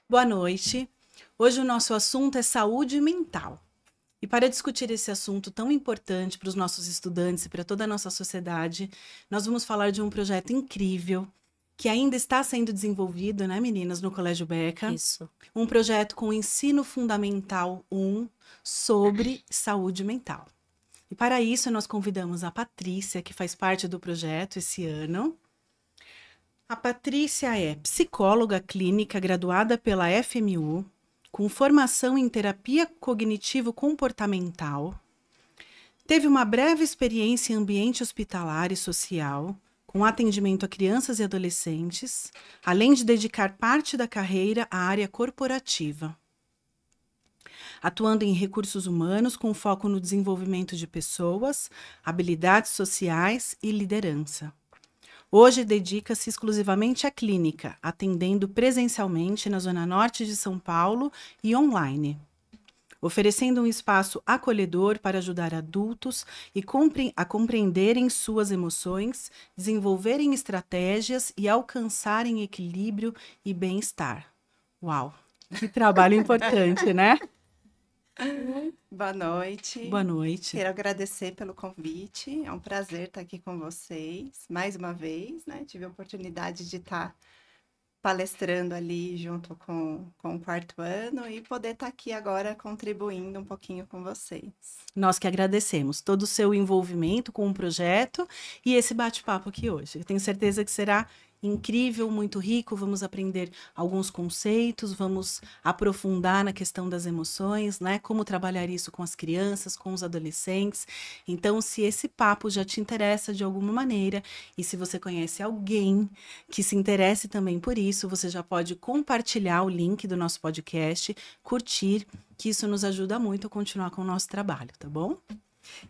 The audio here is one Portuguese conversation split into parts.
Boa noite. Hoje o nosso assunto é saúde mental. E para discutir esse assunto tão importante para os nossos estudantes e para toda a nossa sociedade, nós vamos falar de um projeto incrível que ainda está sendo desenvolvido, né, meninas, no Colégio Beca. Isso. Um projeto com Ensino Fundamental 1 sobre saúde mental. E para isso nós convidamos a Patrícia, que faz parte do projeto esse ano. A Patrícia é psicóloga clínica graduada pela FMU, com formação em terapia cognitivo-comportamental. Teve uma breve experiência em ambiente hospitalar e social, com atendimento a crianças e adolescentes, além de dedicar parte da carreira à área corporativa, atuando em recursos humanos com foco no desenvolvimento de pessoas, habilidades sociais e liderança. Hoje dedica-se exclusivamente à clínica, atendendo presencialmente na Zona Norte de São Paulo e online, oferecendo um espaço acolhedor para ajudar adultos a compreenderem suas emoções, desenvolverem estratégias e alcançarem equilíbrio e bem-estar. Uau! Que trabalho importante, né? Boa noite. Boa noite. Quero agradecer pelo convite. É um prazer estar aqui com vocês mais uma vez, né? Tive a oportunidade de estar palestrando ali junto com o quarto ano e poder estar aqui agora contribuindo um pouquinho com vocês. Nós que agradecemos todo o seu envolvimento com o projeto e esse bate-papo aqui hoje. Eu tenho certeza que será incrível, muito rico. Vamos aprender alguns conceitos, vamos aprofundar na questão das emoções, né? Como trabalhar isso com as crianças, com os adolescentes. Então, se esse papo já te interessa de alguma maneira e se você conhece alguém que se interesse também por isso, você já pode compartilhar o link do nosso podcast, curtir, que isso nos ajuda muito a continuar com o nosso trabalho, tá bom?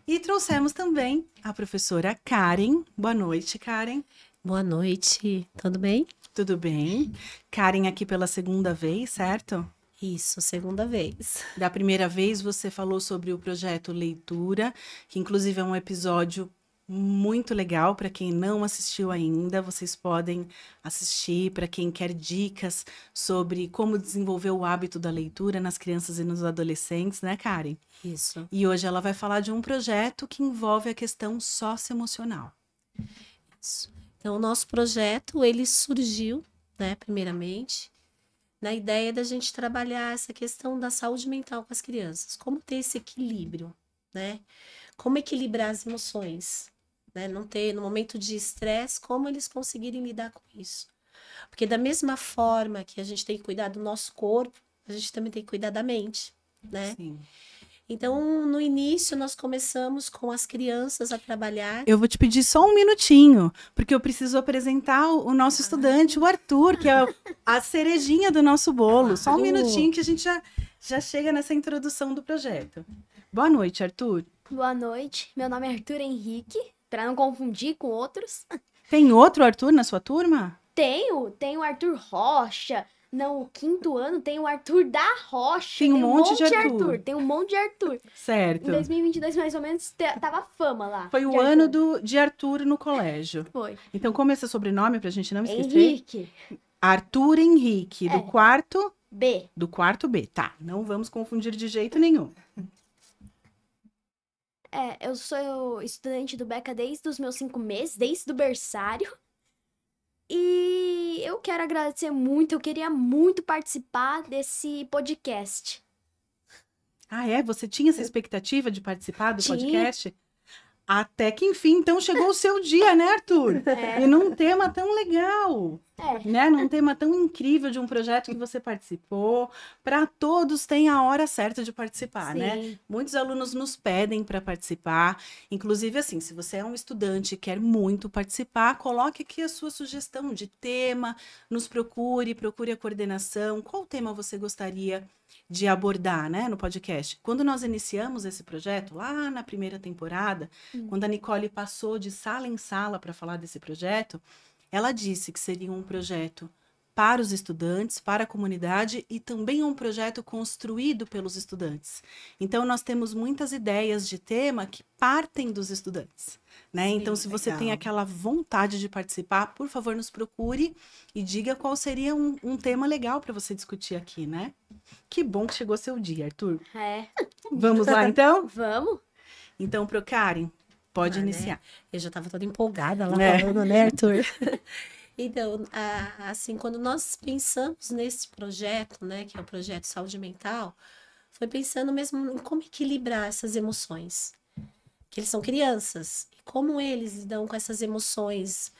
E trouxemos também a professora Karen. Boa noite, Karen. Boa noite, tudo bem? Tudo bem? Karen aqui pela segunda vez, certo? Isso, segunda vez. Da primeira vez você falou sobre o projeto Leitura, que inclusive é um episódio muito legal para quem não assistiu ainda. Vocês podem assistir para quem quer dicas sobre como desenvolver o hábito da leitura nas crianças e nos adolescentes, né, Karen? Isso. E hoje ela vai falar de um projeto que envolve a questão socioemocional. Isso. Então, o nosso projeto, ele surgiu, né, primeiramente, na ideia da gente trabalhar essa questão da saúde mental com as crianças. Como ter esse equilíbrio, né? Como equilibrar as emoções, né? Não ter, no momento de estresse, como eles conseguirem lidar com isso. Porque da mesma forma que a gente tem que cuidar do nosso corpo, a gente também tem que cuidar da mente, né? Sim. Então, no início, nós começamos com as crianças a trabalhar. Eu vou te pedir só um minutinho, porque eu preciso apresentar o nosso estudante, o Arthur, que é a cerejinha do nosso bolo. Só um minutinho que a gente já chega nessa introdução do projeto. Boa noite, Arthur. Boa noite, meu nome é Arthur Henrique, para não confundir com outros. Tem outro Arthur na sua turma? Tem o Arthur Rocha. No quinto ano tem o Arthur da Rocha. Tem um monte de Arthur. Tem um monte de Arthur. Certo. Em 2022, mais ou menos, tava fama lá. Foi o de ano Arthur. de Arthur no colégio. Foi. Então, como é seu sobrenome, pra gente não esquecer? Henrique. Arthur Henrique, do É. quarto... B. Do quarto B. Tá, não vamos confundir de jeito nenhum. Eu sou estudante do Beca desde os meus 5 meses, desde o berçário. E eu quero agradecer muito, eu queria muito participar desse podcast. Ah, é? Você tinha essa expectativa de participar do Tinha. podcast? Até que enfim, então chegou o seu dia, né, Arthur? E num tema tão legal, né? Num tema tão incrível de um projeto que você participou. Para todos tem a hora certa de participar, né? Sim. Muitos alunos nos pedem para participar. Inclusive, assim, se você é um estudante e quer muito participar, coloque aqui a sua sugestão de tema, nos procure a coordenação. Qual tema você gostaria de abordar, né, no podcast? Quando nós iniciamos esse projeto, lá na primeira temporada, quando a Nicole passou de sala em sala para falar desse projeto, ela disse que seria um projeto para os estudantes, para a comunidade e também é um projeto construído pelos estudantes. Então, nós temos muitas ideias de tema que partem dos estudantes, né? Sim, Então, se você tem legal. aquela vontade de participar, por favor, nos procure e diga qual seria um tema legal para você discutir aqui, né? Que bom que chegou seu dia, Arthur. É. Vamos lá, então? Vamos? Então, Procaren, pode Ah, né? iniciar. Eu já estava toda empolgada lá É. falando, né, Arthur? Então, assim, quando nós pensamos nesse projeto, né, que é o projeto Saúde Mental, foi pensando mesmo em como equilibrar essas emoções. Que eles são crianças, e como eles lidam com essas emoções,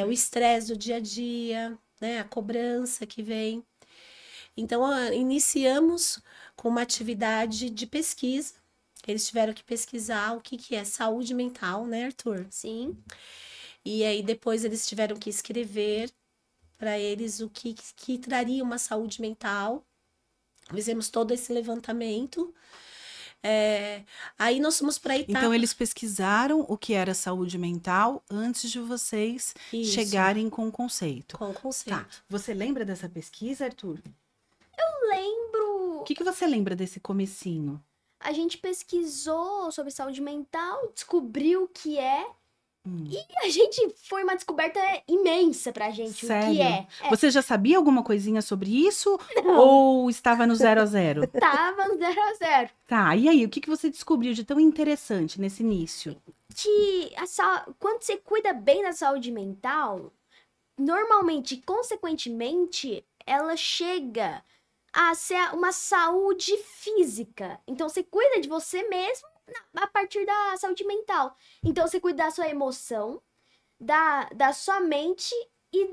o estresse do dia a dia, né, a cobrança que vem. Então, iniciamos com uma atividade de pesquisa. Eles tiveram que pesquisar o que é saúde mental, né, Arthur? Sim. E aí depois eles tiveram que escrever para eles o que traria uma saúde mental. Fizemos todo esse levantamento. Aí nós fomos para a etapa. Então, eles pesquisaram o que era saúde mental antes de vocês Isso, chegarem com o conceito. com o conceito. Tá. Você lembra dessa pesquisa, Arthur? Lembro. O que você lembra desse comecinho? A gente pesquisou sobre saúde mental, descobriu o que é. E a gente foi uma descoberta imensa pra gente, o que Sério? é. Você já sabia alguma coisinha sobre isso? Ou estava no 0 a 0? Tava no 0 a 0. Tá, e aí, o que você descobriu de tão interessante nesse início? Que quando você cuida bem da saúde mental, normalmente, consequentemente, ela chega a ser uma saúde física. Então, você cuida de você mesmo a partir da saúde mental. Então, você cuida da sua emoção, da sua mente e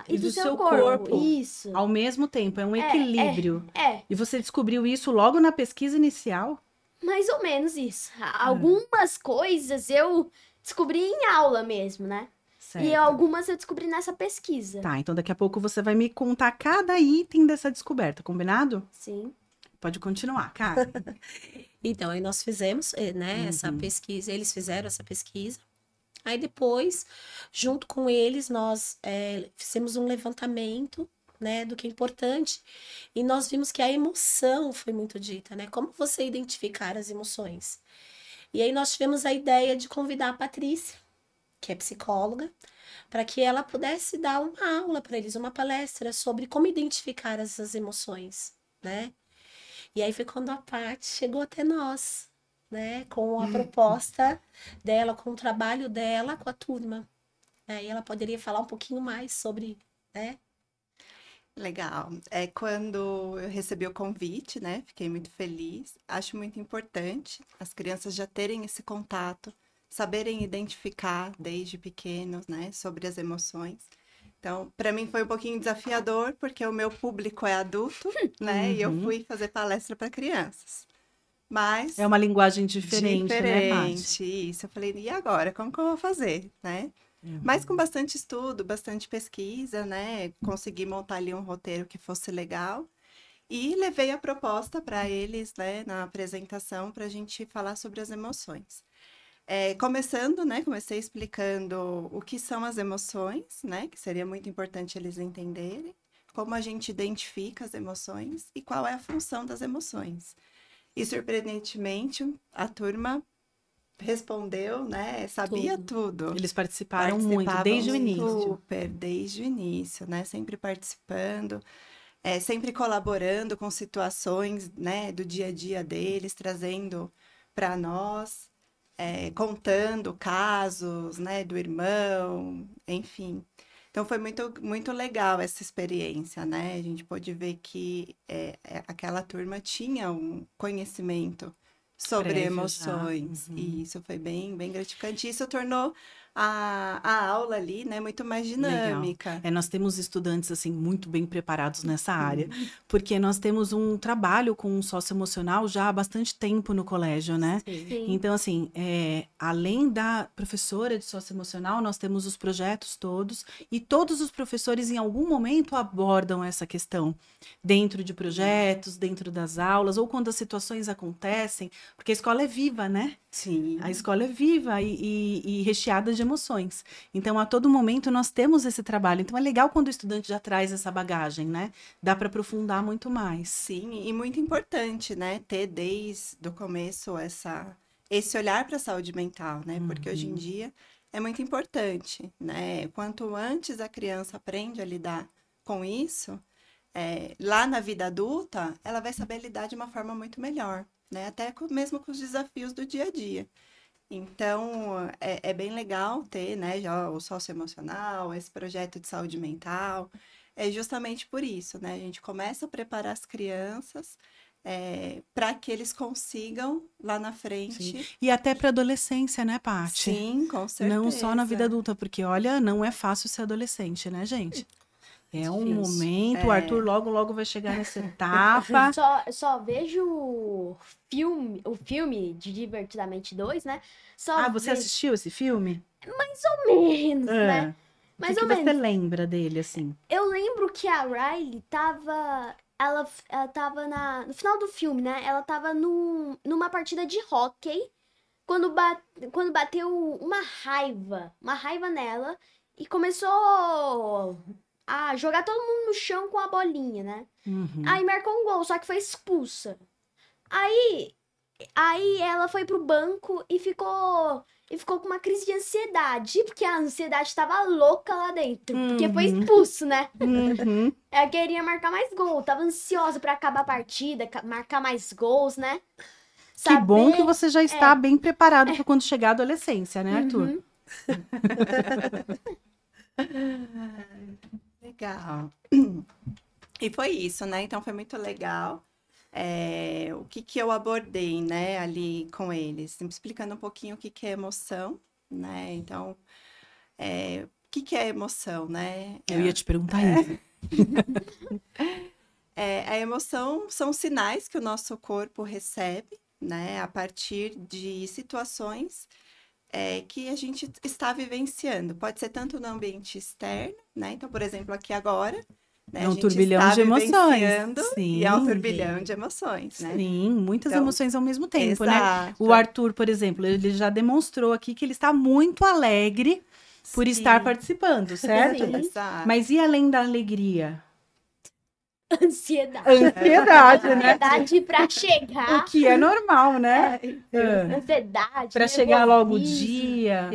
E do do seu seu corpo. corpo. Isso. Ao mesmo tempo, é um equilíbrio. É, E você descobriu isso logo na pesquisa inicial? mais ou menos isso. Algumas coisas eu descobri em aula mesmo, né? Certo. E algumas eu descobri nessa pesquisa. Tá, então daqui a pouco você vai me contar cada item dessa descoberta, combinado? Sim. Pode continuar, cara. Então, aí nós fizemos, né, essa pesquisa, eles fizeram essa pesquisa. Aí depois, junto com eles, nós fizemos um levantamento, né, do que é importante. E nós vimos que a emoção foi muito dita, né? Como você identificar as emoções? E aí nós tivemos a ideia de convidar a Patrícia, que é psicóloga, para que ela pudesse dar uma aula para eles, uma palestra sobre como identificar essas emoções, né? E aí foi quando a Paty chegou até nós, né? Com a proposta dela, com o trabalho dela com a turma. Aí ela poderia falar um pouquinho mais sobre, né? Legal. É quando eu recebi o convite, né? Fiquei muito feliz. Acho muito importante as crianças já terem esse contato, saberem identificar desde pequenos, né? Sobre as emoções. Então, para mim foi um pouquinho desafiador, porque o meu público é adulto, né? E eu fui fazer palestra para crianças. Mas É uma linguagem diferente, né, Paty? diferente, isso. Eu falei, e agora? Como que eu vou fazer, né? Mas com bastante estudo, bastante pesquisa, né? Consegui montar ali um roteiro que fosse legal. E levei a proposta para eles, né? Na apresentação, para a gente falar sobre as emoções. Começando, né? Comecei explicando o que são as emoções, né? Que seria muito importante eles entenderem. Como a gente identifica as emoções e qual é a função das emoções. E, surpreendentemente, a turma respondeu, né? Sabia tudo. Eles participaram muito, desde o início. Super, desde o início, né? Sempre participando, sempre colaborando com situações, né? Do dia a dia deles, trazendo para nós, contando casos, né? Do irmão, enfim. Então, foi muito, muito legal essa experiência, né? A gente pôde ver que aquela turma tinha um conhecimento sobre Prévio emoções. já. E isso foi bem, bem gratificante. Isso tornou a aula ali, né, muito mais dinâmica. Nós temos estudantes, assim, muito bem preparados nessa área, porque nós temos um trabalho com o socioemocional já há bastante tempo no colégio, né? Sim. Então, assim, além da professora de socioemocional, nós temos os projetos todos, e todos os professores, em algum momento, abordam essa questão dentro de projetos, dentro das aulas, ou quando as situações acontecem, porque a escola é viva, né? Sim. A escola é viva e recheada de emoções. Então, a todo momento, nós temos esse trabalho. Então, é legal quando o estudante já traz essa bagagem, né? Dá para aprofundar muito mais. Sim, e muito importante, né, ter desde o começo esse olhar para a saúde mental, né? Porque hoje em dia é muito importante, né? Quanto antes a criança aprende a lidar com isso, lá na vida adulta, ela vai saber lidar de uma forma muito melhor, né? Até mesmo com os desafios do dia a dia. Então, é bem legal ter, né, já o socioemocional, esse projeto de saúde mental. É justamente por isso, né? A gente começa a preparar as crianças para que eles consigam lá na frente. E até para adolescência, né, Paty? Sim, com certeza. Não só na vida adulta, porque olha, não é fácil ser adolescente, né, gente? É um Difícil. momento, o Arthur logo vai chegar nessa etapa. Só vejo o filme de Divertidamente 2, né? Você assistiu esse filme? Mais ou menos, né? O que você lembra dele, assim? Eu lembro que a Riley tava. Ela tava no final do filme, né? Ela tava numa partida de hóquei quando bateu uma raiva nela e começou a jogar todo mundo no chão com a bolinha, né? Aí marcou um gol, só que foi expulsa. Aí ela foi pro banco e ficou com uma crise de ansiedade, porque a ansiedade tava louca lá dentro, porque foi expulso, né? Ela queria marcar mais gol, tava ansiosa pra acabar a partida, marcar mais gols, né? Que bom que você já está bem preparado para quando chegar a adolescência, né, Arthur? Legal. E foi isso, né? Então foi muito legal. O que eu abordei, né, ali com eles, explicando um pouquinho o que é emoção, né? Então, o que é emoção, né? Eu ia te perguntar isso. A emoção são sinais que o nosso corpo recebe, né, a partir de situações que a gente está vivenciando. Pode ser tanto no ambiente externo, né? Então, por exemplo, aqui agora, né, é um turbilhão de emoções. Sim. E é um turbilhão de emoções, né? Sim, muitas emoções ao mesmo tempo, exato. né? O Arthur, por exemplo, ele já demonstrou aqui que ele está muito alegre por estar participando, certo? Sim. Exato. Mas e além da alegria? Ansiedade. Ansiedade, né? Ansiedade pra chegar. O que é normal, né? Ansiedade. Pra chegar logo o dia.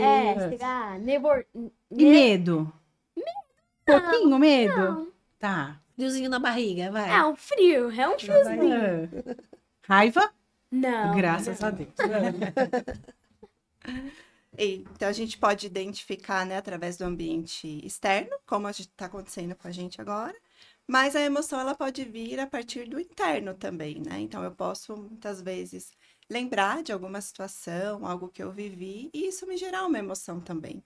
Chegar E medo? Pouquinho medo? Não. Tá. Friozinho na barriga, vai. É um friozinho. Raiva? Não. Graças a Deus. Então, a gente pode identificar, né, através do ambiente externo, como está acontecendo com a gente agora, mas a emoção, ela pode vir a partir do interno também, né? Então, eu posso, muitas vezes, lembrar de alguma situação, algo que eu vivi, e isso me gerar uma emoção também,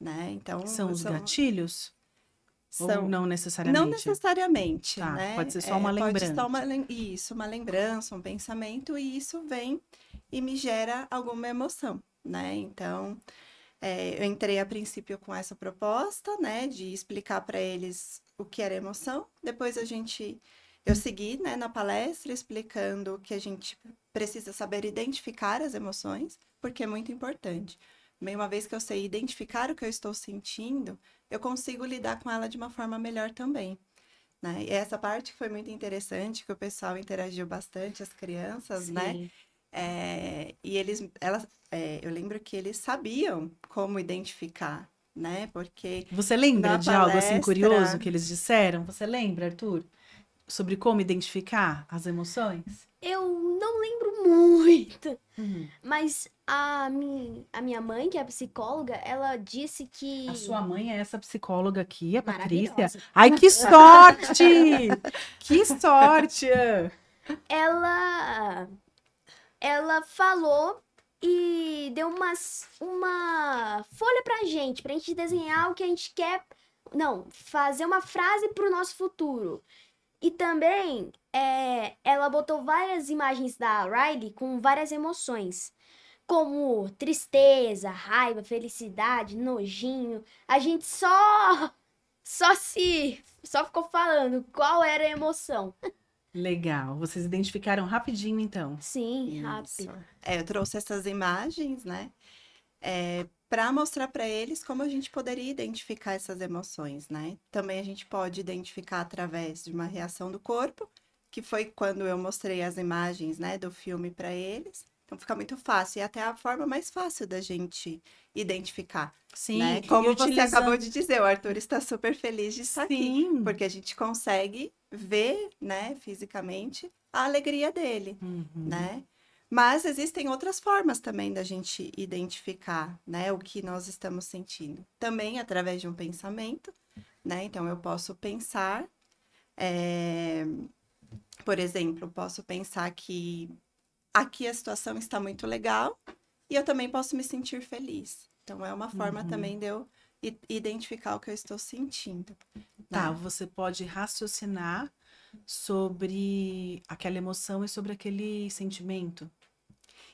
né? Então, são os gatilhos? Ou não necessariamente? Não necessariamente, tá, né? Pode ser só uma lembrança. Pode ser uma lembrança, um pensamento, e isso vem e me gera alguma emoção, né? Então, eu entrei a princípio com essa proposta, né, de explicar para eles o que era emoção. Depois eu segui, né, na palestra explicando que a gente precisa saber identificar as emoções, porque é muito importante. Uma vez que eu sei identificar o que eu estou sentindo, eu consigo lidar com ela de uma forma melhor também, né? E essa parte foi muito interessante, que o pessoal interagiu bastante, as crianças, Sim. né? E eu lembro que eles sabiam como identificar, né? Porque você lembra de algo assim palestra... curioso que eles disseram? Você lembra, Arthur? Sobre como identificar as emoções? Eu não lembro muito, mas a minha mãe, que é psicóloga, ela disse que... A sua mãe é essa psicóloga aqui, a Patrícia? Maravilhosa. Ai, que sorte! Que sorte! Ela falou e deu uma folha pra gente desenhar o que a gente quer... Não, fazer uma frase pro nosso futuro. E também, ela botou várias imagens da Riley com várias emoções, como tristeza, raiva, felicidade, nojinho. A gente só ficou falando qual era a emoção. Legal. Vocês identificaram rapidinho, então. Sim, Isso. rápido. Eu trouxe essas imagens, né? Para mostrar para eles como a gente poderia identificar essas emoções, né? Também a gente pode identificar através de uma reação do corpo, que foi quando eu mostrei as imagens, né, do filme para eles. Então fica muito fácil e até a forma mais fácil da gente identificar, Sim, né? e Como você utilizando- acabou de dizer, o Arthur está super feliz de estar aqui, Sim. porque a gente consegue ver, né, fisicamente a alegria dele, Uhum. né? Mas existem outras formas também da gente identificar, né, o que nós estamos sentindo. Também através de um pensamento, né? Então eu posso pensar, por exemplo, posso pensar que aqui a situação está muito legal e eu também posso me sentir feliz. Então é uma forma também de eu identificar o que eu estou sentindo. Tá, né? você pode raciocinar sobre aquela emoção e sobre aquele sentimento.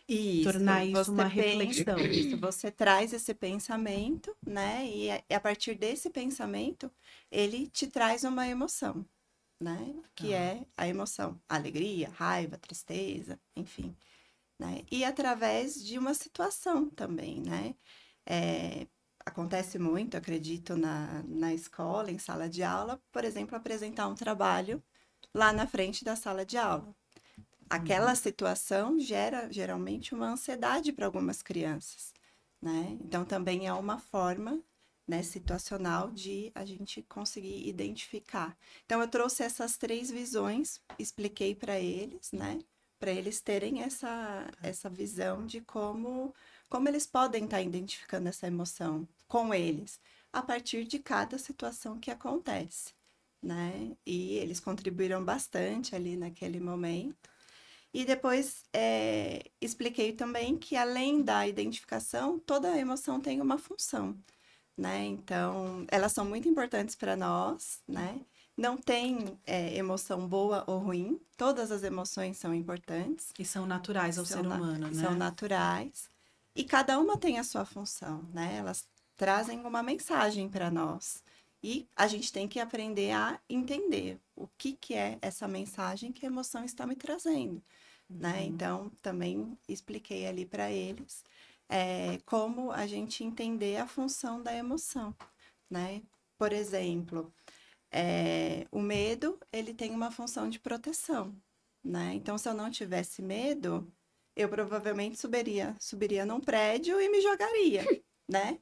Isso, Tornar isso você uma pensa, reflexão. isso, você traz esse pensamento, né? E a partir desse pensamento, ele te traz uma emoção, né? Que é a emoção, alegria, raiva, tristeza, enfim, né? E através de uma situação também, né? Acontece muito, acredito, na escola, em sala de aula, por exemplo, apresentar um trabalho lá na frente da sala de aula. Aquela situação gera geralmente uma ansiedade para algumas crianças, né? Então também é uma forma, né, situacional de a gente conseguir identificar. Então eu trouxe essas 3 visões, expliquei para eles, né? Para eles terem essa visão de como eles podem estar identificando essa emoção com eles, a partir de cada situação que acontece, né? E eles contribuíram bastante ali naquele momento. E depois expliquei também que, além da identificação, toda emoção tem uma função, né? Então, elas são muito importantes para nós, né? Não tem emoção boa ou ruim, todas as emoções são importantes. E são naturais ao ser humano, né? São naturais. E cada uma tem a sua função, né? Elas trazem uma mensagem para nós. E a gente tem que aprender a entender o que é essa mensagem que a emoção está me trazendo, né? Então, também expliquei ali para eles como a gente entender a função da emoção, né? Por exemplo, o medo, ele tem uma função de proteção, né? Então, se eu não tivesse medo, eu provavelmente subiria num prédio e me jogaria, né?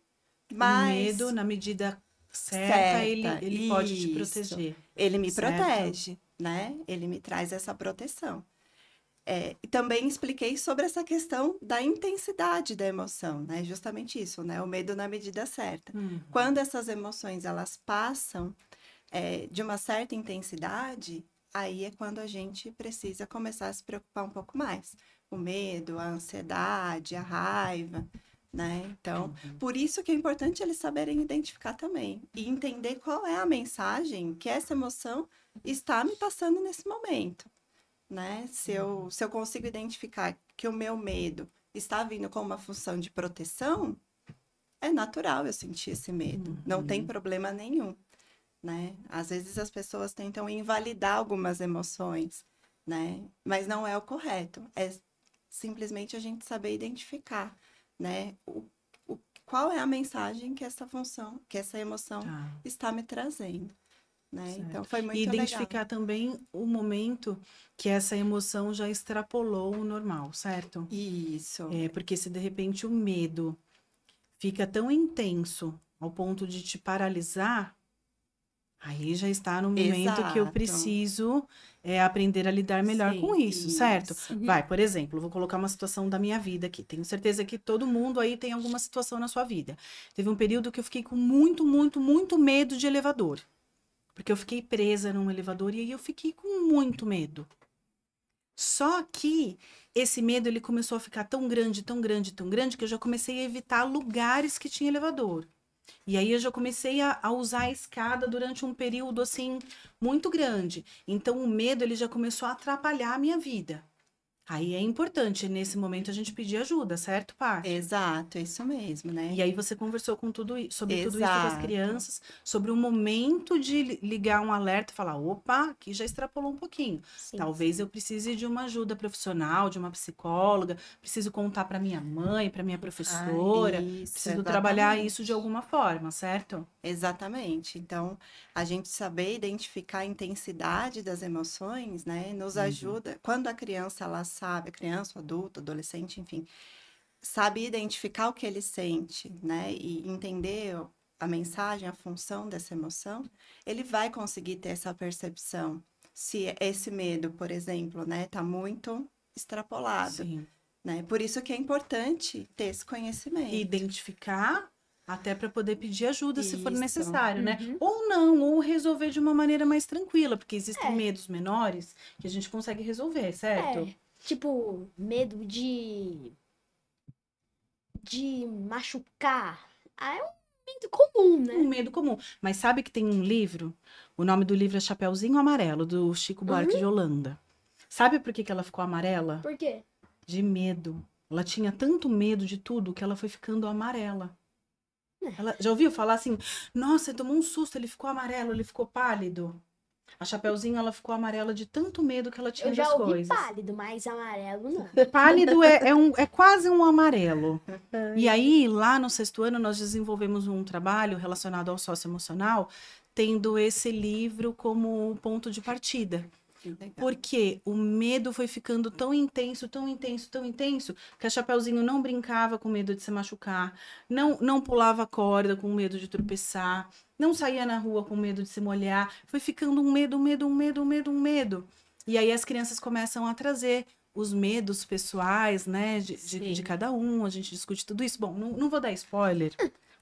O Mas medo, na medida certa, ele pode te isso. proteger. Ele me Certo. protege, né? Ele me traz essa proteção. E também expliquei sobre essa questão da intensidade da emoção, né? Justamente isso, né? O medo na medida certa. Quando essas emoções, elas passam de uma certa intensidade, aí é quando a gente precisa começar a se preocupar um pouco mais. O medo, a ansiedade, a raiva, né? Então, por isso que é importante eles saberem identificar também e entender qual é a mensagem que essa emoção está me passando nesse momento, né? Se eu consigo identificar que o meu medo está vindo com uma função de proteção, é natural eu sentir esse medo, não tem problema nenhum, né? Às vezes as pessoas tentam invalidar algumas emoções, né? Mas não é o correto, é simplesmente a gente saber identificar, né? Qual é a mensagem que essa função, que essa emoção Tá. está me trazendo, né? Certo. Então foi muito E identificar legal. também o momento que essa emoção já extrapolou o normal, certo? Isso. Porque se de repente o medo fica tão intenso ao ponto de te paralisar, aí já está no momento que eu Exato. preciso aprender a lidar melhor Sim, com isso, certo? isso. Vai, por exemplo, vou colocar uma situação da minha vida aqui. Tenho certeza que todo mundo aí tem alguma situação na sua vida. Teve um período que eu fiquei com muito, muito, muito medo de elevador. Porque eu fiquei presa num elevador e aí eu fiquei com muito medo. Só que esse medo ele começou a ficar tão grande, tão grande, tão grande, que eu já comecei a evitar lugares que tinha elevador. E aí eu já comecei a usar a escada durante um período assim muito grande. Então o medo ele já começou a atrapalhar a minha vida. Aí é importante, nesse momento, a gente pedir ajuda, certo, Paty? Exato, é isso mesmo, né? E aí você conversou com sobre tudo isso com as Exato. crianças, sobre o momento de ligar um alerta e falar, opa, aqui já extrapolou um pouquinho. Sim. Talvez eu precise de uma ajuda profissional, de uma psicóloga, preciso contar para minha mãe, para minha professora, Isso, preciso trabalhar exatamente. isso de alguma forma, certo? Exatamente. Então, a gente saber identificar a intensidade das emoções, né, nos Uhum. ajuda. Quando a criança, ela sabe, a criança, o adulto, adolescente, enfim, sabe identificar o que ele sente, né, e entender a mensagem, a função dessa emoção, ele vai conseguir ter essa percepção. Se esse medo, por exemplo, né, tá muito extrapolado, Sim. né? Por isso que é importante ter esse E conhecimento. identificar até para poder pedir ajuda se for Isso. necessário, né? Uhum. Ou não, ou resolver de uma maneira mais tranquila, porque existem É. medos menores que a gente consegue resolver, certo? É, tipo, medo de machucar. Ah, é um medo comum, né? Um medo comum. Mas sabe que tem um livro? O nome do livro é Chapeuzinho Amarelo, do Chico Buarque de Holanda. Sabe por que que ela ficou amarela? Por quê? De medo. Ela tinha tanto medo de tudo que ela foi ficando amarela. Ela já ouviu falar assim? Nossa, ele tomou um susto, ele ficou amarelo, ele ficou pálido. A Chapeuzinho, ela ficou amarela de tanto medo que ela tinha Eu já das ouvi coisas. pálido, mas amarelo não. Pálido é quase um amarelo. E aí, lá no 6º ano, nós desenvolvemos um trabalho relacionado ao socioemocional, tendo esse livro como ponto de partida. Legal. Porque o medo foi ficando tão intenso, tão intenso, tão intenso, que a Chapeuzinho não brincava com medo de se machucar, não pulava corda com medo de tropeçar, não saía na rua com medo de se molhar. Foi ficando um medo, um medo, um medo, um medo, um medo. E aí as crianças começam a trazer os medos pessoais, né, de Sim. cada um, a gente discute tudo isso. Bom, não vou dar spoiler,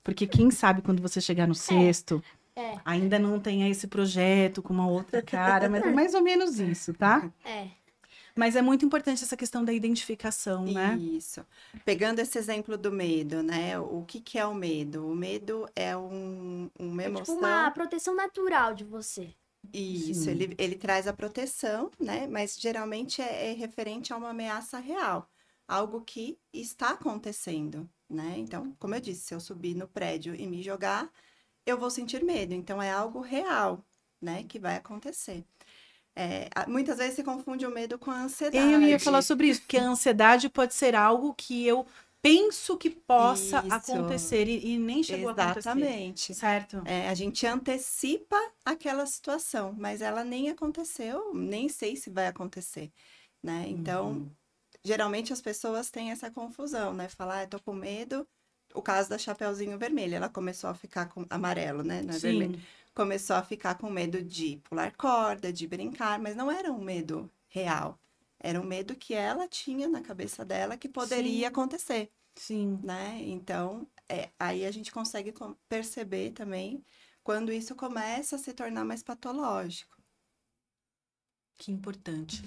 porque quem sabe quando você chegar no 6º, É, ainda não tem esse projeto com uma outra cara, mas é mais ou menos isso, tá? é. Mas é muito importante essa questão da identificação, né? Isso. Pegando esse exemplo do medo, né? O que que é o medo? O medo é uma É tipo emoção. uma proteção natural de você. Isso, Sim. ele traz a proteção, né? Mas geralmente é referente a uma ameaça real, algo que está acontecendo, né? Então, como eu disse, se eu subir no prédio e me jogar, eu vou sentir medo. Então, é algo real, né? Que vai acontecer. Muitas vezes se confunde o medo com a ansiedade. Eu ia falar sobre isso, porque a ansiedade pode ser algo que eu penso que possa Isso. acontecer e nem chegou a acontecer. Exatamente. Certo? A gente antecipa aquela situação, mas ela nem aconteceu, nem sei se vai acontecer, né? Então, geralmente as pessoas têm essa confusão, né? Falar, tô com medo. O caso da Chapeuzinho Vermelho, ela começou a ficar com amarelo, né? Não é vermelho. Sim. Começou a ficar com medo de pular corda, de brincar, mas não era um medo real. Era um medo que ela tinha na cabeça dela que poderia Sim. acontecer, Sim. né? Então, aí a gente consegue perceber também quando isso começa a se tornar mais patológico. Que importante.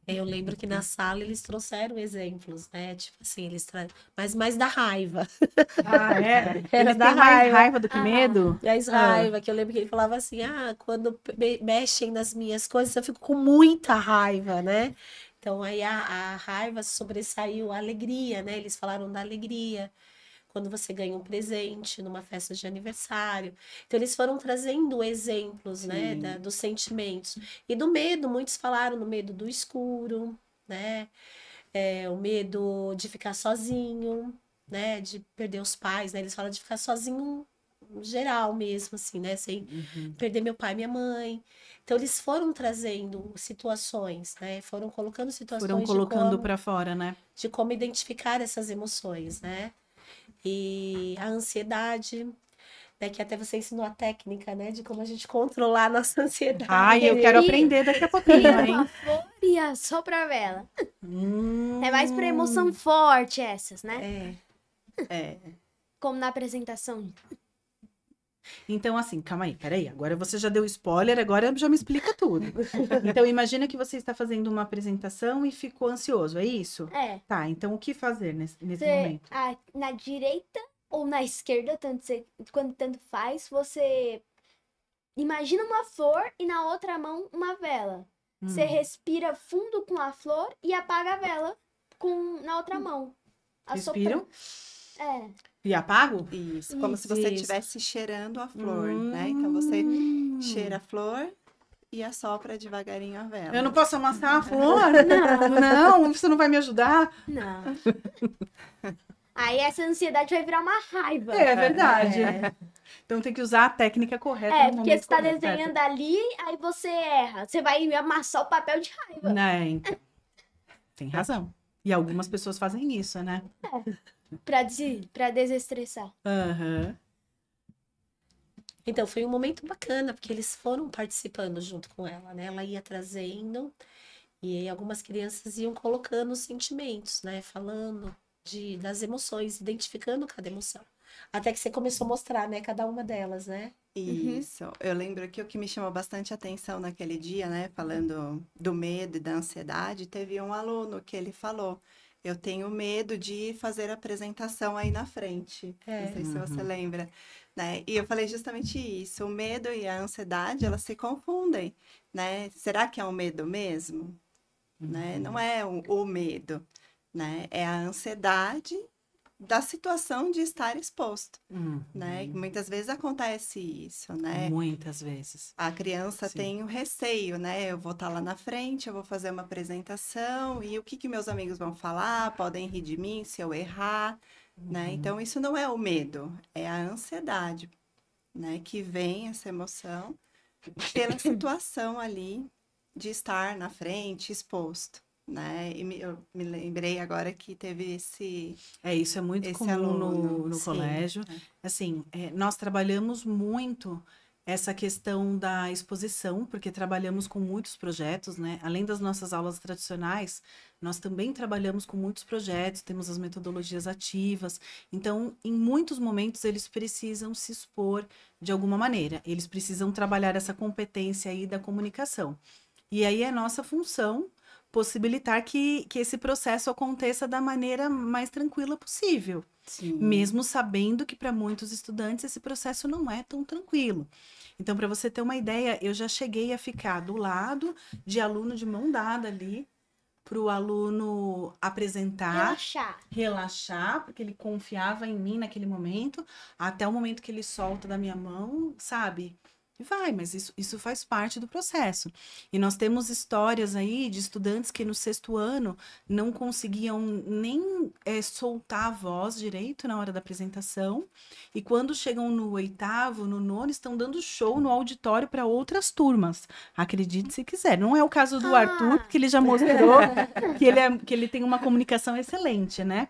Eu lembro que na sala eles trouxeram exemplos, né? Tipo assim, eles trazem. Mas mais da raiva. Ah, é? Era Eles da têm mais raiva. raiva do que Ah. medo? Mais raiva, que eu lembro que ele falava assim: ah, quando mexem nas minhas coisas, eu fico com muita raiva, né? Então aí a raiva sobressaiu a alegria, né? Eles falaram da alegria. Quando você ganha um presente numa festa de aniversário. Então, eles foram trazendo exemplos, né, Sim. dos sentimentos. E do medo, muitos falaram no medo do escuro, né? O medo de ficar sozinho, né? De perder os pais, né? Eles falam de ficar sozinho geral mesmo, assim, né? Sem perder meu pai e minha mãe. Então, eles foram trazendo situações, né? Foram colocando situações Foram colocando para fora, né? de como identificar essas emoções, né? E a ansiedade, né? Que até você ensinou a técnica, né? De como a gente controlar a nossa ansiedade. Ai, eu quero E- aprender daqui a pouquinho, Cria hein? uma flor e assopra a vela. É mais pra Hum. emoção forte essas, né? É, Como na apresentação. Então, assim, calma aí, peraí. Agora você já deu spoiler, agora já me explica tudo. Então, imagina que você está fazendo uma apresentação e ficou ansioso, é isso? É. Tá, então o que fazer nesse Você, momento? na direita ou na esquerda, quando tanto faz, você imagina uma flor e na outra mão uma vela. Você respira fundo com a flor e apaga a vela na outra mão. Respiram É. e apago? Isso, como se você Isso. estivesse cheirando a flor, né? Então você cheira a flor e assopra devagarinho a vela. Eu não posso amassar a flor? Não, você não vai me ajudar? Não. Aí essa ansiedade vai virar uma raiva. É verdade. Então tem que usar a técnica correta no Porque momento você tá correto. desenhando ali, aí você erra. Você vai amassar o papel de raiva. Né, então. Tem razão. E algumas pessoas fazem isso, né? Pra desestressar. Aham. Então, foi um momento bacana, porque eles foram participando junto com ela, né? Ela ia trazendo, e aí algumas crianças iam colocando os sentimentos, né? Falando das emoções, identificando cada emoção. Até que você começou a mostrar, né? Cada uma delas, né? Isso. Eu lembro que o que me chamou bastante atenção naquele dia, né? Falando do medo e da ansiedade, teve um aluno que ele falou: eu tenho medo de fazer a apresentação aí na frente. Não sei se você lembra, né? E eu falei justamente isso. O medo e a ansiedade, elas se confundem, né? Será que é um medo mesmo? Né? Não é o medo, né? É a ansiedade da situação de estar exposto, né? Muitas vezes acontece isso, né? Muitas vezes. A criança Sim. tem o receio, né? Eu vou estar lá na frente, eu vou fazer uma apresentação e o que meus amigos vão falar? Podem rir de mim se eu errar, né? Então, isso não é o medo, é a ansiedade, né? Que vem essa emoção pela situação ali de estar na frente, exposto, né? E eu me lembrei agora que teve Isso é muito esse comum aluno. no Sim. colégio. Assim, nós trabalhamos muito essa questão da exposição, porque trabalhamos com muitos projetos, né? Além das nossas aulas tradicionais, nós também trabalhamos com muitos projetos, temos as metodologias ativas. Então, em muitos momentos, eles precisam se expor de alguma maneira. Eles precisam trabalhar essa competência aí da comunicação. E aí é nossa função possibilitar que esse processo aconteça da maneira mais tranquila possível. Sim. Mesmo sabendo que para muitos estudantes esse processo não é tão tranquilo. Então, para você ter uma ideia, eu já cheguei a ficar do lado de aluno de mão dada ali, para o aluno apresentar, relaxar, porque ele confiava em mim naquele momento, até o momento que ele solta da minha mão, sabe? E vai, mas isso faz parte do processo. E nós temos histórias aí de estudantes que no 6º ano não conseguiam nem soltar a voz direito na hora da apresentação. E quando chegam no 8º, no 9º, estão dando show no auditório para outras turmas. Acredite se quiser. Não é o caso do Arthur, porque ele já mostrou que ele tem uma comunicação excelente, né?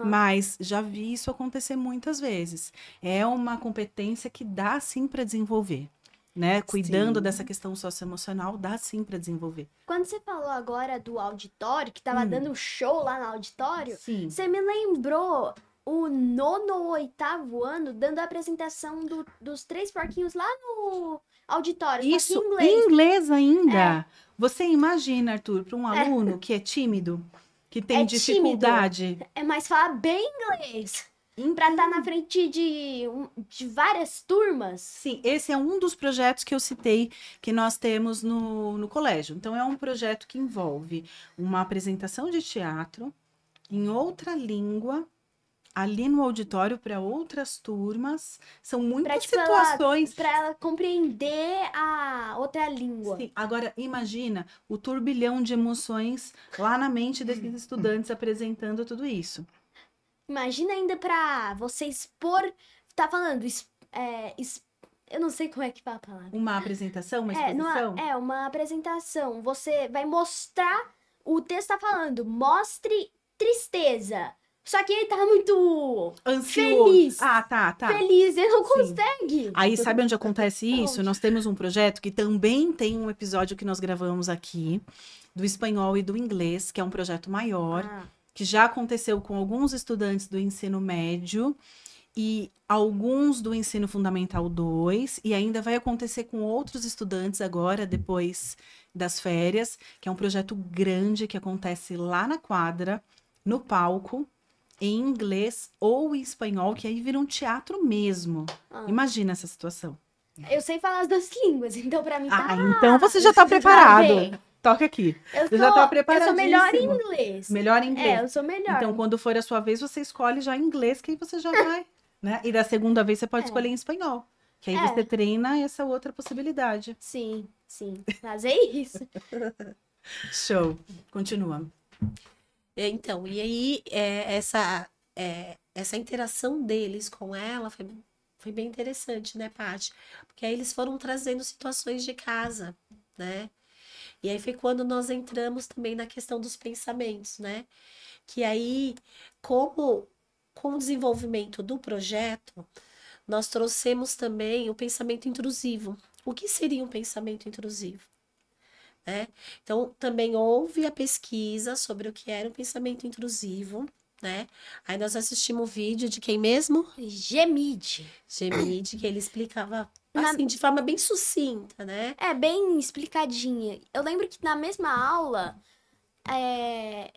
Mas já vi isso acontecer muitas vezes. É uma competência que dá sim para desenvolver. Né? Cuidando dessa questão socioemocional, dá sim para desenvolver. Quando você falou agora do auditório, que tava dando show lá no auditório, Sim. você me lembrou o 9º ou 8º ano dando a apresentação dos 3 porquinhos lá no auditório. Isso, só que em em inglês. inglês ainda. Você imagina, Arthur, para um aluno que é tímido, que tem dificuldade. Mas fala bem inglês. Pra estar na frente de várias turmas. Sim, esse é um dos projetos que eu citei que nós temos no colégio. Então, é um projeto que envolve uma apresentação de teatro em outra língua, ali no auditório para outras turmas. São muitas situações. Para ela compreender a outra língua. Sim. Agora, imagina o turbilhão de emoções lá na mente desses estudantes apresentando tudo isso. Imagina ainda pra você expor. Tá falando. Eu não sei como é que fala a palavra. Uma apresentação, uma exposição? Uma apresentação. Você vai mostrar. O texto tá falando. Mostre tristeza. Só que ele tá muito ansioso. Feliz. Tá. Feliz, ele não consegue. Aí, sabe onde acontece isso? Nós temos um projeto que também tem um episódio que nós gravamos aqui, do espanhol e do inglês, que é um projeto maior, que já aconteceu com alguns estudantes do ensino médio e alguns do ensino fundamental 2, e ainda vai acontecer com outros estudantes agora, depois das férias, que é um projeto grande que acontece lá na quadra, no palco, em inglês ou em espanhol, que aí vira um teatro mesmo. Imagina essa situação. Eu sei falar as 2 línguas, então pra mim tá... então você já tá preparado. toca aqui. Eu Você já tá sou melhor em preparadíssimo. inglês. Melhor em inglês. É, eu sou melhor. Então, quando for a sua vez, você escolhe já em inglês, que aí você já vai, né? E da segunda vez você pode É. escolher em espanhol. Que aí É. você treina essa outra possibilidade. Sim, sim. Mas é isso. Show. Continua. Então, e aí essa interação deles com ela foi bem interessante, né, Paty? Porque aí eles foram trazendo situações de casa, né? E aí foi quando nós entramos também na questão dos pensamentos, né? Que aí, com o desenvolvimento do projeto, nós trouxemos também o pensamento intrusivo. O que seria um pensamento intrusivo? Né? Então, também houve a pesquisa sobre o que era um pensamento intrusivo, né? Aí nós assistimos o vídeo de quem mesmo? Gemide. Gemide, que ele explicava Na- assim, de forma bem sucinta, né? É bem explicadinha. Eu lembro que na mesma aula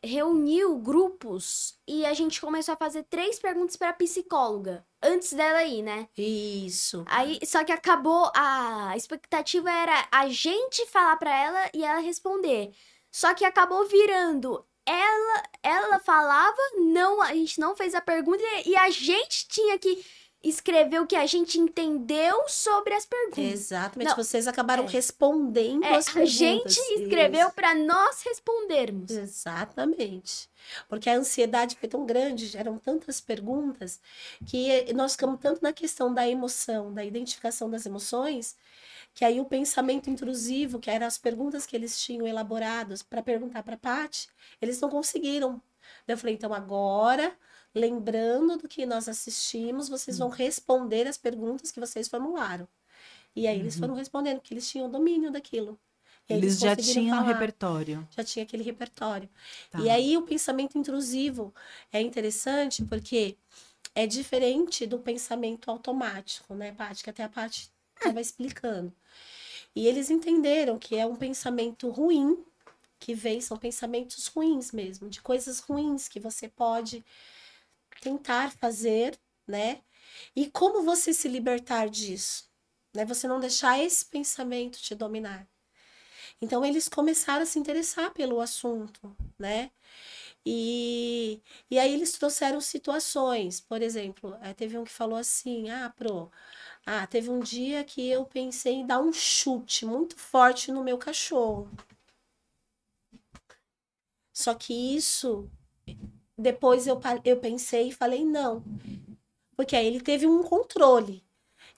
reuniu grupos e a gente começou a fazer 3 perguntas para a psicóloga antes dela ir, né? Isso. Aí, só que acabou, a expectativa era a gente falar para ela e ela responder. Só que acabou virando ela falava, não, a gente não fez a pergunta e a gente tinha que escrever o que a gente entendeu sobre as perguntas. Exatamente. Não, Vocês acabaram é. respondendo as A perguntas. gente escreveu Isso. para nós respondermos. Exatamente. Porque a ansiedade foi tão grande, eram tantas perguntas, que nós ficamos tanto na questão da emoção, da identificação das emoções, que aí o pensamento intrusivo, que eram as perguntas que eles tinham elaboradas para perguntar para a Paty, eles não conseguiram. Daí eu falei, então agora, lembrando do que nós assistimos, vocês vão responder as perguntas que vocês formularam. E aí eles foram respondendo, porque eles tinham domínio daquilo. E aí Eles já conseguiram tinham falar. repertório. Já tinha aquele repertório. Tá. E aí o pensamento intrusivo é interessante porque é diferente do pensamento automático, né, Paty? Que até a Paty estava explicando. E eles entenderam que é um pensamento ruim, que vem, são pensamentos ruins mesmo, de coisas ruins que você pode tentar fazer, né? E como você se libertar disso? Né? Você não deixar esse pensamento te dominar. Então, eles começaram a se interessar pelo assunto, né? E aí eles trouxeram situações, por exemplo, teve um que falou assim, teve um dia que eu pensei em dar um chute muito forte no meu cachorro. Só que isso, depois eu pensei e falei não, porque aí ele teve um controle.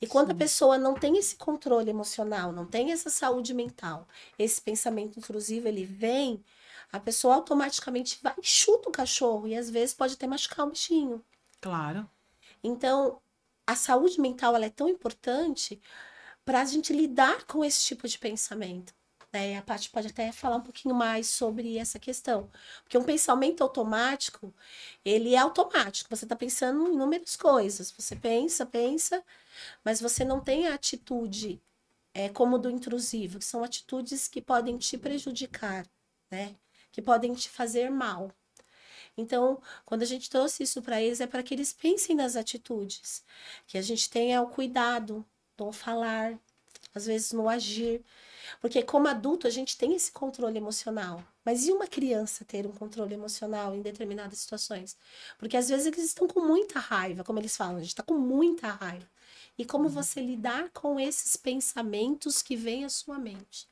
E quando a pessoa não tem esse controle emocional, não tem essa saúde mental, esse pensamento intrusivo, ele vem, a pessoa automaticamente vai e chuta o cachorro e às vezes pode até machucar o bichinho. Claro. Então, a saúde mental ela é tão importante para a gente lidar com esse tipo de pensamento. Né? A Paty pode até falar um pouquinho mais sobre essa questão. Porque um pensamento automático, ele é automático. Você está pensando em inúmeras coisas. Você pensa, mas você não tem a atitude como do intrusivo, que são atitudes que podem te prejudicar, né? Que podem te fazer mal. Então, quando a gente trouxe isso para eles, é para que eles pensem nas atitudes, que a gente tenha o cuidado no falar, às vezes no agir. Porque como adulto a gente tem esse controle emocional. Mas e uma criança ter um controle emocional em determinadas situações? Porque às vezes eles estão com muita raiva, como eles falam, a gente está com muita raiva. E como você lidar com esses pensamentos que vêm à sua mente?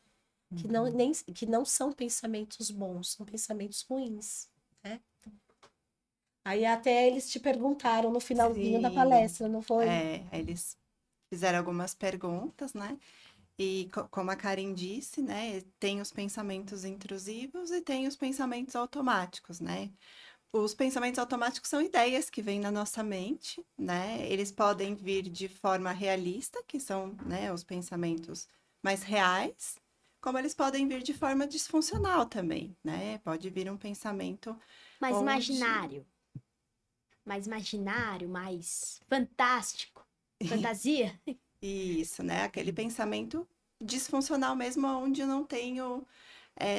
Que não são pensamentos bons, são pensamentos ruins, né? Aí até eles te perguntaram no finalzinho da Sim. palestra, não foi? Eles fizeram algumas perguntas, né? E como a Karen disse, né? Tem os pensamentos intrusivos e tem os pensamentos automáticos, né? Os pensamentos automáticos são ideias que vêm na nossa mente, né? Eles podem vir de forma realista, que são, né, os pensamentos mais reais, como eles podem vir de forma disfuncional também, né? Pode vir um pensamento Mais onde- imaginário. Mais imaginário, mais fantástico. Fantasia. Isso, né? Aquele pensamento disfuncional mesmo, onde eu não tenho,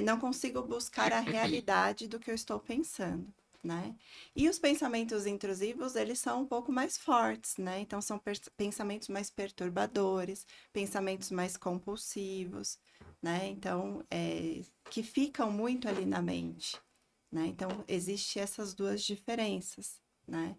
não consigo buscar a realidade do que eu estou pensando, né? E os pensamentos intrusivos, eles são um pouco mais fortes, né? Então, são pensamentos mais perturbadores, pensamentos mais compulsivos, né? Então, que ficam muito ali na mente, né? Então, existem essas duas diferenças, né?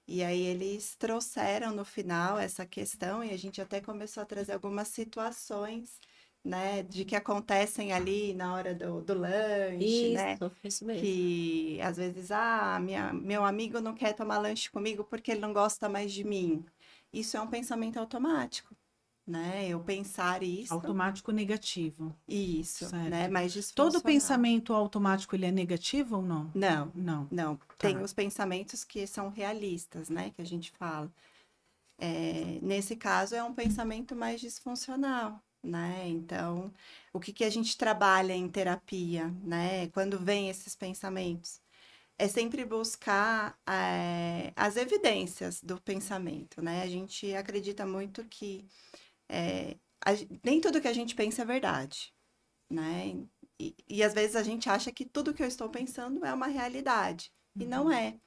E aí eles trouxeram no final essa questão e a gente até começou a trazer algumas situações, né, de que acontecem ali na hora do lanche, né? Isso mesmo. Que às vezes, meu amigo não quer tomar lanche comigo porque ele não gosta mais de mim. Isso é um pensamento automático, né? Eu pensar isso, Automático negativo. isso, Certo. né? Mais disfuncional. Todo pensamento automático, ele é negativo ou não? Não, Não. não. Tá. Tem os pensamentos que são realistas, né? Que a gente fala. Nesse caso, é um pensamento mais disfuncional, né? Então, o que a gente trabalha em terapia, né? Quando vem esses pensamentos? É sempre buscar as evidências do pensamento, né? A gente acredita muito que nem tudo que a gente pensa é verdade, né? E às vezes a gente acha que tudo que eu estou pensando é uma realidade, e não é,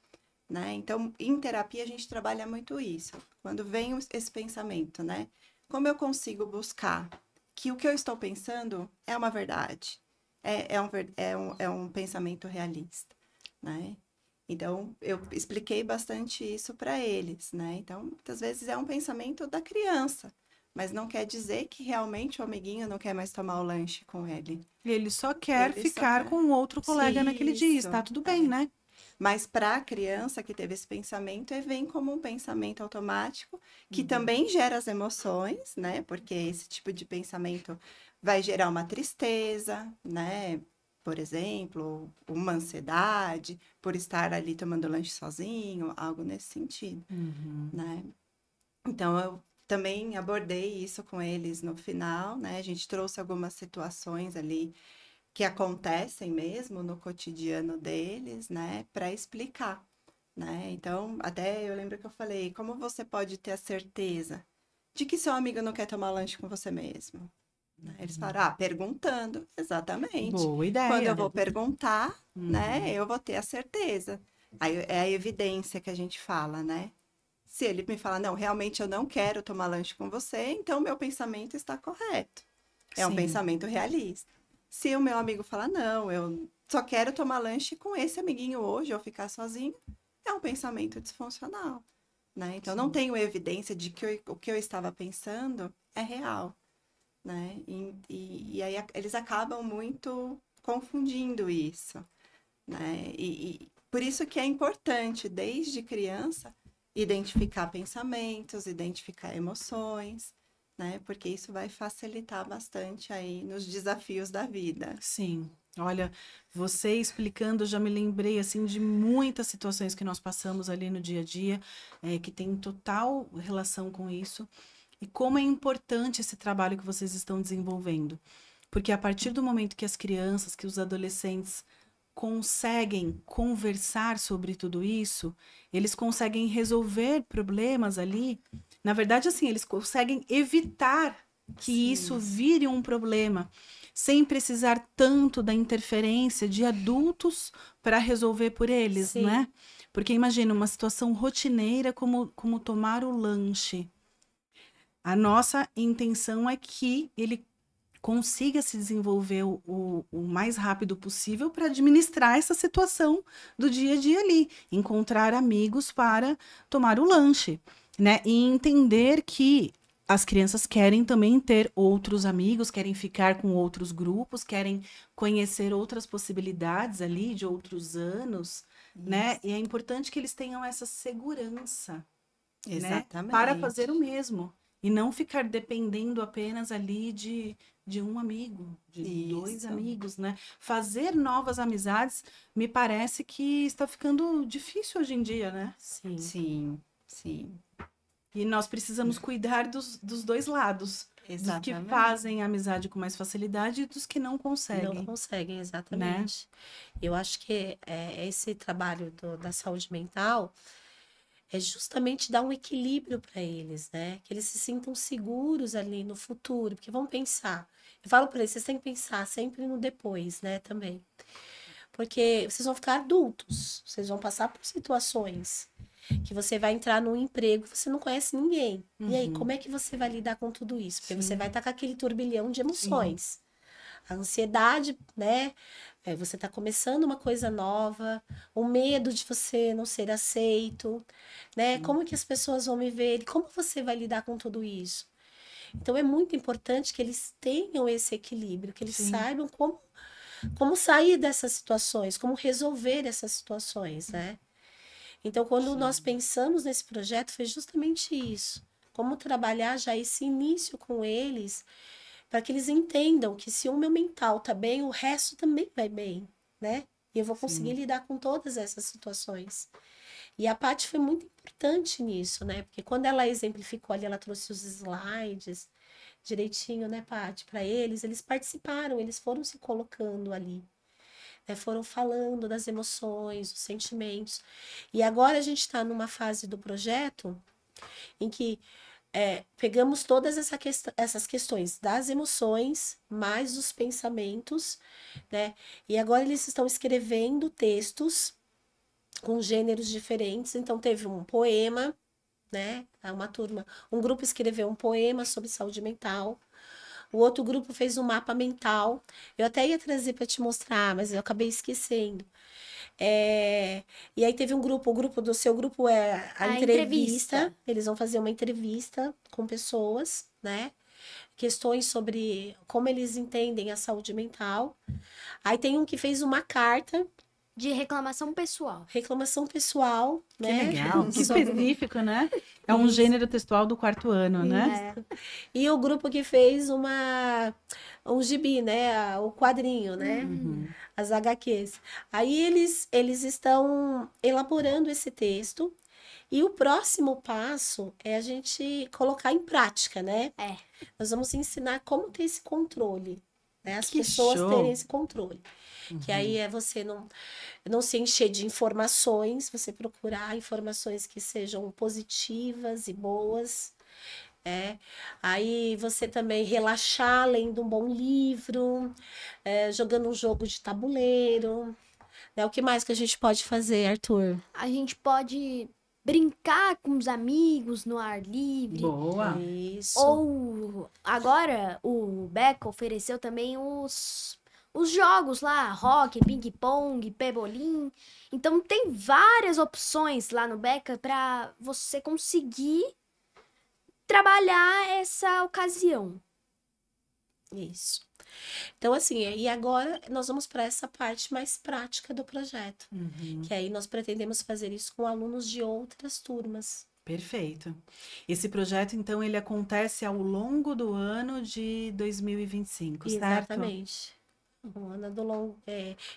né? Então, em terapia, a gente trabalha muito isso. Quando vem esse pensamento, né? Como eu consigo buscar que o que eu estou pensando é uma verdade, é um pensamento realista, né? Então, eu expliquei bastante isso para eles, né? Então, muitas vezes é um pensamento da criança, mas não quer dizer que realmente o amiguinho não quer mais tomar o lanche com ele. Ele só quer Ele só ficar quer. com outro colega Sim, naquele dia. isso, Está tudo bem, né? Mas para a criança que teve esse pensamento, vem como um pensamento automático, que também gera as emoções, né? Porque esse tipo de pensamento vai gerar uma tristeza, né? Por exemplo, uma ansiedade por estar ali tomando lanche sozinho, algo nesse sentido, né? Então, eu também abordei isso com eles no final, né? A gente trouxe algumas situações ali que acontecem mesmo no cotidiano deles, né, para explicar, né? Então, até eu lembro que eu falei, como você pode ter a certeza de que seu amigo não quer tomar lanche com você mesmo? Eles falaram, perguntando, exatamente. Boa ideia. Quando eu vou perguntar, né, eu vou ter a certeza. Aí é a evidência que a gente fala, né? Se ele me falar, não, realmente eu não quero tomar lanche com você, então meu pensamento está correto. É um Sim. pensamento realista. Se o meu amigo falar, não, eu só quero tomar lanche com esse amiguinho hoje, ou ficar sozinho, é um pensamento disfuncional, né? Então, não tenho evidência de que o que eu estava pensando é real, né? E aí eles acabam muito confundindo isso, né? E por isso que é importante, desde criança, identificar pensamentos, identificar emoções, né? Porque isso vai facilitar bastante aí nos desafios da vida. Sim. Olha, você explicando, eu já me lembrei assim de muitas situações que nós passamos ali no dia a dia, que tem total relação com isso, e como é importante esse trabalho que vocês estão desenvolvendo. Porque a partir do momento que as crianças, que os adolescentes conseguem conversar sobre tudo isso, eles conseguem resolver problemas ali. Na verdade, assim, eles conseguem evitar que Sim. isso vire um problema, sem precisar tanto da interferência de adultos para resolver por eles, Sim. né? Porque imagina uma situação rotineira como tomar o lanche. A nossa intenção é que ele consiga se desenvolver o mais rápido possível para administrar essa situação do dia a dia ali, encontrar amigos para tomar o lanche, né? E entender que as crianças querem também ter outros amigos, querem ficar com outros grupos, querem conhecer outras possibilidades ali de outros anos, né? E é importante que eles tenham essa segurança, né? Exatamente. Para fazer o mesmo. E não ficar dependendo apenas ali de um amigo, de dois Isso. amigos, né? Fazer novas amizades me parece que está ficando difícil hoje em dia, né? Sim. Sim, sim. E nós precisamos cuidar dos dois lados. Dos que Exatamente. fazem amizade com mais facilidade e dos que não conseguem. Não conseguem, exatamente. Eu acho que esse trabalho da saúde mental é justamente dar um equilíbrio para eles, né? Que eles se sintam seguros ali no futuro, porque vão pensar. Eu falo para eles, vocês têm que pensar sempre no depois, né? Também. Porque vocês vão ficar adultos, vocês vão passar por situações que você vai entrar num emprego, você não conhece ninguém. E aí, como é que você vai lidar com tudo isso? Porque você vai estar com aquele turbilhão de emoções. a ansiedade, né? Você está começando uma coisa nova, o medo de você não ser aceito, né? Como que as pessoas vão me ver? E como você vai lidar com tudo isso? Então é muito importante que eles tenham esse equilíbrio, que eles Sim. saibam como sair dessas situações, como resolver essas situações, né? Então, quando nós pensamos nesse projeto, foi justamente isso. Como trabalhar já esse início com eles, para que eles entendam que se o meu mental tá bem, o resto também vai bem, né? E eu vou conseguir Sim. lidar com todas essas situações. E a Paty foi muito importante nisso, né? Porque quando ela exemplificou ali, ela trouxe os slides direitinho, né, Paty, para eles participaram, eles foram se colocando ali, né? Foram falando das emoções, dos sentimentos. E agora a gente está numa fase do projeto em que pegamos todas essas questões das emoções, mais dos pensamentos, né? E agora eles estão escrevendo textos com gêneros diferentes. Então, teve um poema, né? Um grupo escreveu um poema sobre saúde mental. O outro grupo fez um mapa mental. Eu até ia trazer para te mostrar, mas eu acabei esquecendo. E aí teve o grupo do seu grupo é a entrevista. Eles vão fazer uma entrevista com pessoas, né? Questões sobre como eles entendem a saúde mental. Aí tem um que fez uma carta, De reclamação pessoal. reclamação pessoal, Que né? legal, que Sobre- específico, né? É um Isso. gênero textual do 4º ano, né? E o grupo que fez um gibi, né? O quadrinho, né? Uhum. As HQs. Aí eles estão elaborando esse texto. E o próximo passo é a gente colocar em prática, né? Nós vamos ensinar como ter esse controle, né? As Que pessoas show! terem esse controle. Que aí é você não se encher de informações, você procurar informações que sejam positivas e boas. Aí você também relaxar lendo um bom livro, jogando um jogo de tabuleiro. Né? O que mais que a gente pode fazer, Arthur? A gente pode brincar com os amigos no ar livre. Boa! Isso. Ou agora o Beca ofereceu também os jogos lá, hockey, ping-pong, pebolim. Então tem várias opções lá no Beca para você conseguir trabalhar essa ocasião. Isso. Então, assim, e agora nós vamos para essa parte mais prática do projeto. Uhum. Que aí nós pretendemos fazer isso com alunos de outras turmas. Perfeito. Esse projeto, então, ele acontece ao longo do ano de 2025, certo? Exatamente. O ano do longo,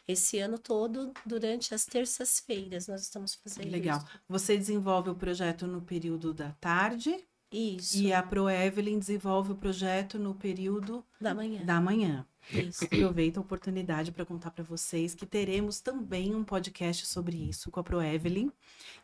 esse ano todo, durante as terças-feiras, nós estamos fazendo Legal. isso. Você desenvolve o projeto no período da tarde Isso, e a ProEvelyn desenvolve o projeto no período da manhã. da manhã. Isso. Aproveito a oportunidade para contar para vocês que teremos também um podcast sobre isso com a ProEvelyn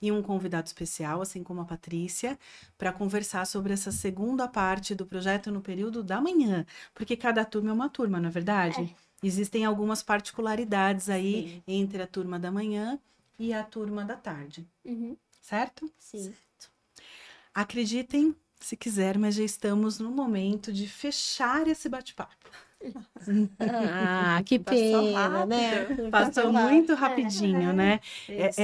e um convidado especial, assim como a Patrícia, para conversar sobre essa segunda parte do projeto no período da manhã, porque cada turma é uma turma, não é verdade? Existem algumas particularidades aí Sim. entre a turma da manhã e a turma da tarde, Uhum, certo? sim. Acreditem, se quiser, mas já estamos no momento de fechar esse bate-papo. Ah, que Passou pena, né? rápido. Passou muito rapidinho, né? Isso.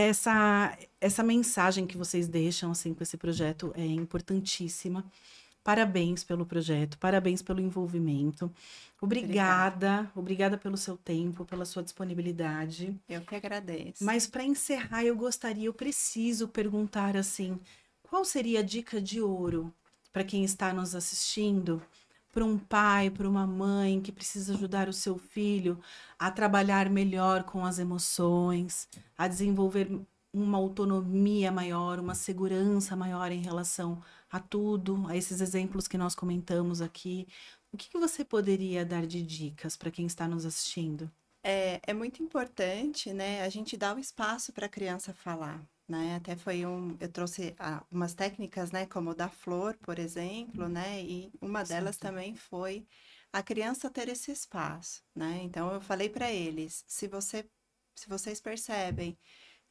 Essa mensagem que vocês deixam assim com esse projeto é importantíssima. Parabéns pelo projeto, parabéns pelo envolvimento. Obrigada pelo seu tempo, pela sua disponibilidade. Eu que agradeço. Mas para encerrar, eu preciso perguntar assim, qual seria a dica de ouro para quem está nos assistindo? Para um pai, para uma mãe que precisa ajudar o seu filho a trabalhar melhor com as emoções, a desenvolver uma autonomia maior, uma segurança maior em relação a tudo, a esses exemplos que nós comentamos aqui. O que você poderia dar de dicas para quem está nos assistindo? É muito importante, né, a gente dar o espaço para a criança falar, né? Até eu trouxe umas técnicas, né, como o da flor, por exemplo, né? E uma delas também foi a criança ter esse espaço, né? Então eu falei para eles, se vocês percebem,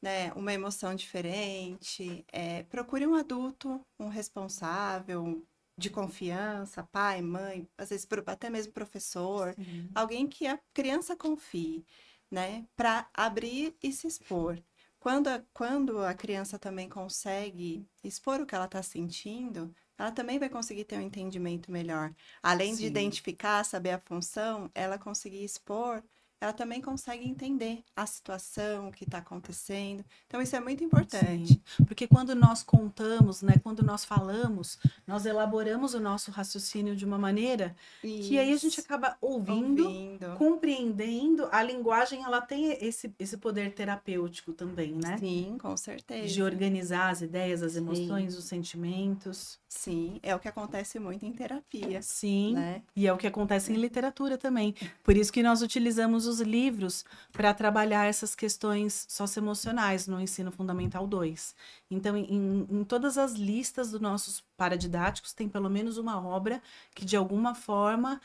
né, uma emoção diferente, procure um adulto, um responsável, de confiança, pai, mãe, às vezes até mesmo professor, Sim. alguém que a criança confie, né, para abrir e se expor. Quando a criança também consegue expor o que ela está sentindo, ela também vai conseguir ter um entendimento melhor. Além de Sim. identificar, saber a função, ela conseguir expor, ela também consegue entender a situação, o que está acontecendo. Então, isso é muito importante. Sim, porque quando nós contamos, né, quando nós falamos, nós elaboramos o nosso raciocínio de uma maneira que aí a gente Isso. acaba ouvindo, Ouvindo. compreendendo. A linguagem, ela tem esse poder terapêutico também, né? Sim, com certeza. De organizar as ideias, as Sim. emoções, os sentimentos. Sim, é o que acontece muito em terapia, Sim, né? e é o que acontece em literatura também. Por isso que nós utilizamos os livros para trabalhar essas questões socioemocionais no Ensino Fundamental 2. Então, em todas as listas dos nossos paradidáticos, tem pelo menos uma obra que, de alguma forma,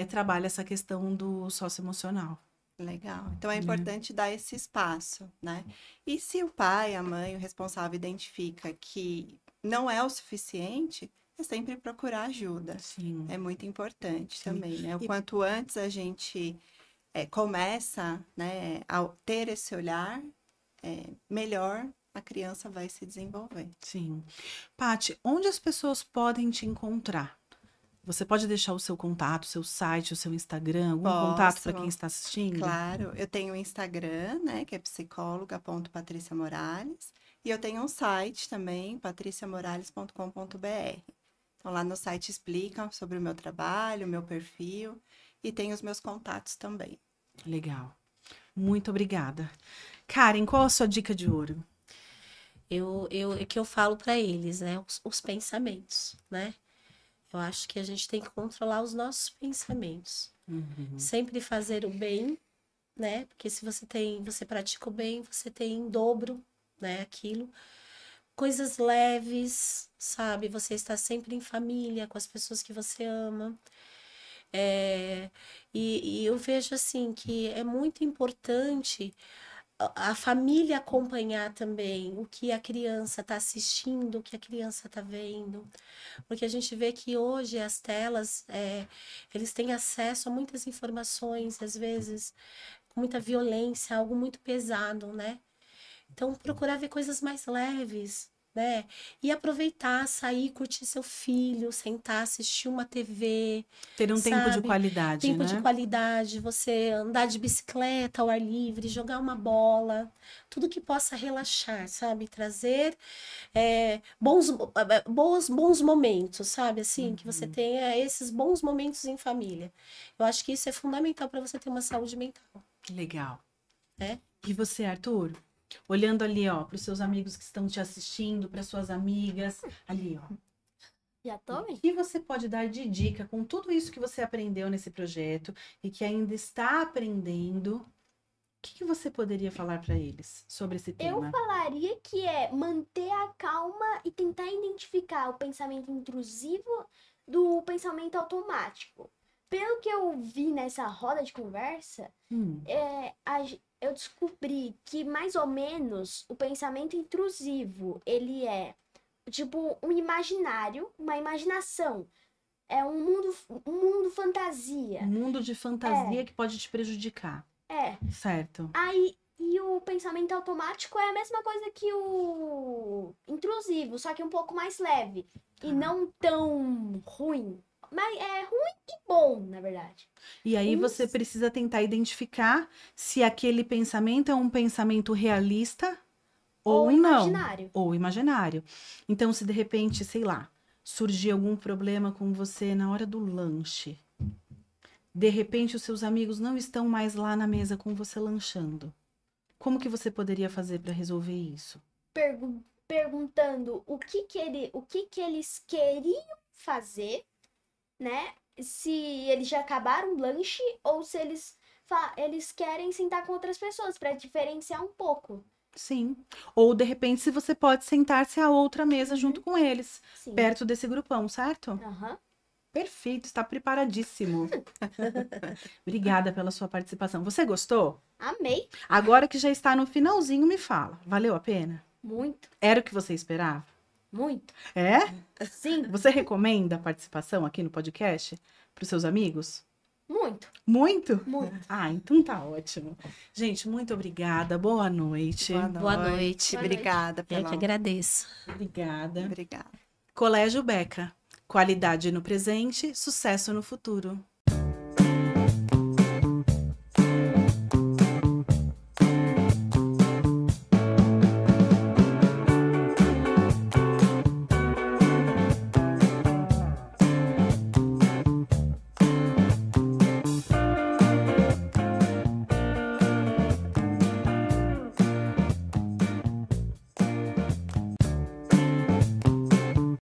trabalha essa questão do socioemocional. Legal. Então é importante dar esse espaço, né? E se o pai, a mãe, o responsável identifica que não é o suficiente, é sempre procurar ajuda. Sim. É muito importante Sim. também, né? O E- quanto antes a gente começa, né, a ter esse olhar, melhor a criança vai se desenvolver. Sim. Paty, onde as pessoas podem te encontrar? Você pode deixar o seu contato, o seu site, o seu Instagram, algum contato para Posso. quem está assistindo? Claro, eu tenho o Instagram, né, que é psicóloga.patriciamorales, e eu tenho um site também, patriciamorales.com.br. Então, lá no site explica sobre o meu trabalho, o meu perfil, e tem os meus contatos também. Legal. Muito obrigada. Karen, qual a sua dica de ouro? É que eu falo para eles, né? Os pensamentos, né? Eu acho que a gente tem que controlar os nossos pensamentos. Sempre fazer o bem, né? Porque se você pratica o bem, você tem em dobro, né? Aquilo. Coisas leves, sabe? Você está sempre em família, com as pessoas que você ama. E eu vejo assim que é muito importante a família acompanhar também o que a criança está assistindo, o que a criança está vendo. Porque a gente vê que hoje as telas, eles têm acesso a muitas informações, às vezes com muita violência, algo muito pesado, né? Então, procurar ver coisas mais leves, né? E aproveitar, sair, curtir seu filho, sentar, assistir uma TV, Ter um tempo de sabe? qualidade, Tempo né? de qualidade, você andar de bicicleta ao ar livre, jogar uma bola, tudo que possa relaxar, sabe? Trazer bons momentos, sabe? Assim, que você tenha esses bons momentos em família. Eu acho que isso é fundamental para você ter uma saúde mental. Legal. É? E você, Arthur? Olhando ali, ó, para os seus amigos que estão te assistindo, para suas amigas, ali, ó. Já tô O bem. que você pode dar de dica com tudo isso que você aprendeu nesse projeto e que ainda está aprendendo? O que você poderia falar para eles sobre esse Eu tema? falaria que é manter a calma e tentar identificar o pensamento intrusivo do pensamento automático. Pelo que eu vi nessa roda de conversa, eu descobri que mais ou menos o pensamento intrusivo, ele é tipo um imaginário, uma imaginação. É um mundo fantasia. Um mundo de fantasia que pode te prejudicar. Certo. Aí, e o pensamento automático é a mesma coisa que o intrusivo, só que um pouco mais leve. E não tão ruim. Mas é ruim e bom, na verdade. E aí você precisa tentar identificar se aquele pensamento é um pensamento realista ou não. Imaginário. Ou imaginário. Então, se de repente, sei lá, surgir algum problema com você na hora do lanche, de repente os seus amigos não estão mais lá na mesa com você lanchando. Como que você poderia fazer para resolver isso? Perguntando o que eles queriam fazer, né? Se eles já acabaram o lanche ou se eles querem sentar com outras pessoas para diferenciar um pouco. Sim. Ou de repente, se você pode sentar-se à outra mesa junto com eles, Sim. perto desse grupão, certo? Aham. Perfeito, está preparadíssimo. Obrigada pela sua participação. Você gostou? Amei. Agora que já está no finalzinho, me fala. Valeu a pena? Muito. Era o que você esperava? Muito. É? Sim, Você recomenda a participação aqui no podcast para os seus amigos? muito, Muito? muito. Ah, então tá ótimo. Gente, muito obrigada. Boa noite. Boa noite. Obrigada Eu pela... que agradeço. Obrigada. Obrigada. Colégio Beca. Qualidade no presente, sucesso no futuro.